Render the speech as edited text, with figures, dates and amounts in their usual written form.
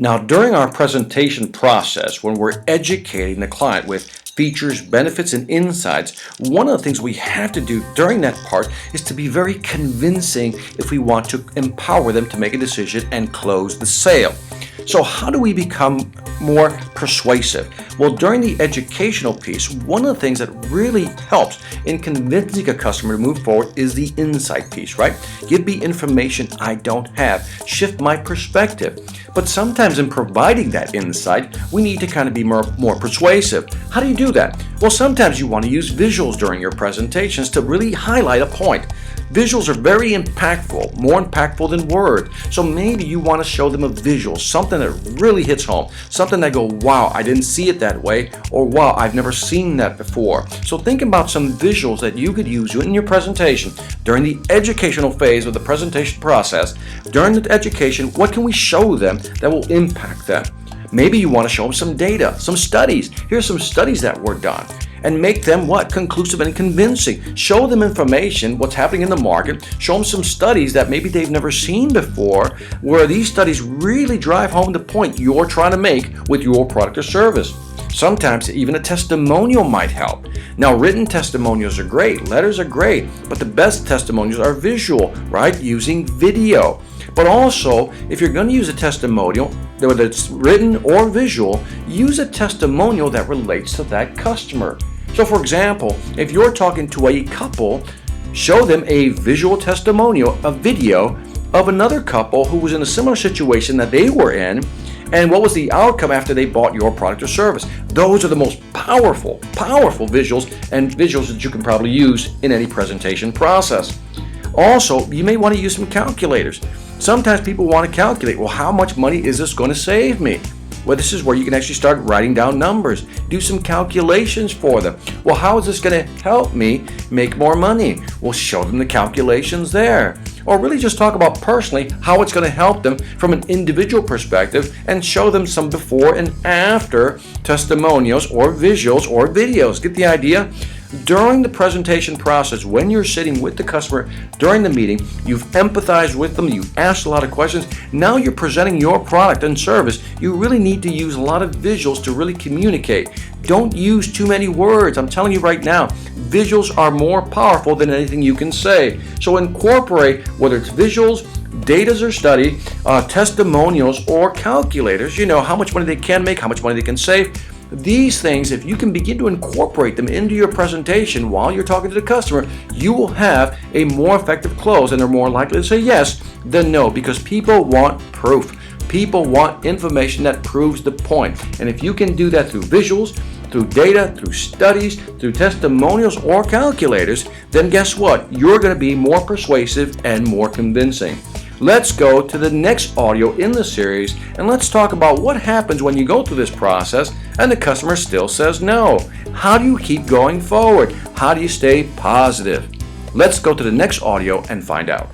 Now, during our presentation process, when we're educating the client with features, benefits, and insights, one of the things we have to do during that part is to be very convincing if we want to empower them to make a decision and close the sale. So how do we become more persuasive? Well, during the educational piece, one of the things that really helps in convincing a customer to move forward is the insight piece, right? Give me information I don't have. Shift my perspective. But sometimes in providing that insight, we need to kind of be more persuasive. How do you do that? Well, sometimes you want to use visuals during your presentations to really highlight a point. Visuals are very impactful, more impactful than words. So maybe you want to show them a visual, something that really hits home, something that go, wow, I didn't see it that way, or wow, I've never seen that before. So think about some visuals that you could use in your presentation during the educational phase of the presentation process. During the education, what can we show them that will impact them? Maybe you want to show them some data, some studies. Here's some studies that were done. And make them what? Conclusive and convincing. Show them information, what's happening in the market. Show them some studies that maybe they've never seen before, where these studies really drive home the point you're trying to make with your product or service. Sometimes even a testimonial might help. Now, written testimonials are great, letters are great, but the best testimonials are visual, right? Using video. But also, if you're going to use a testimonial, whether it's written or visual, use a testimonial that relates to that customer. So for example, if you're talking to a couple, show them a visual testimonial, a video of another couple who was in a similar situation that they were in, and what was the outcome after they bought your product or service. Those are the most powerful visuals, and visuals that you can probably use in any presentation process. Also, you may want to use some calculators. Sometimes people want to calculate, well, how much money is this going to save me? Well, this is where you can actually start writing down numbers. Do some calculations for them. Well, how is this going to help me make more money? Well, show them the calculations there. Or really just talk about personally how it's going to help them from an individual perspective, and show them some before and after testimonials or visuals or videos. Get the idea? During the presentation process, when you're sitting with the customer during the meeting, you've empathized with them, you've asked a lot of questions, now you're presenting your product and service. You really need to use a lot of visuals to really communicate. Don't use too many words. I'm telling you right now, visuals are more powerful than anything you can say. So incorporate, whether it's visuals, data or study, testimonials, or calculators, how much money they can make, how much money they can save. These things, if you can begin to incorporate them into your presentation while you're talking to the customer, you will have a more effective close, and they're more likely to say yes than no, because people want proof. People want information that proves the point. And if you can do that through visuals, through data, through studies, through testimonials or calculators, then guess what? You're going to be more persuasive and more convincing. Let's go to the next audio in the series, and let's talk about what happens when you go through this process and the customer still says no. How do you keep going forward? How do you stay positive? Let's go to the next audio and find out.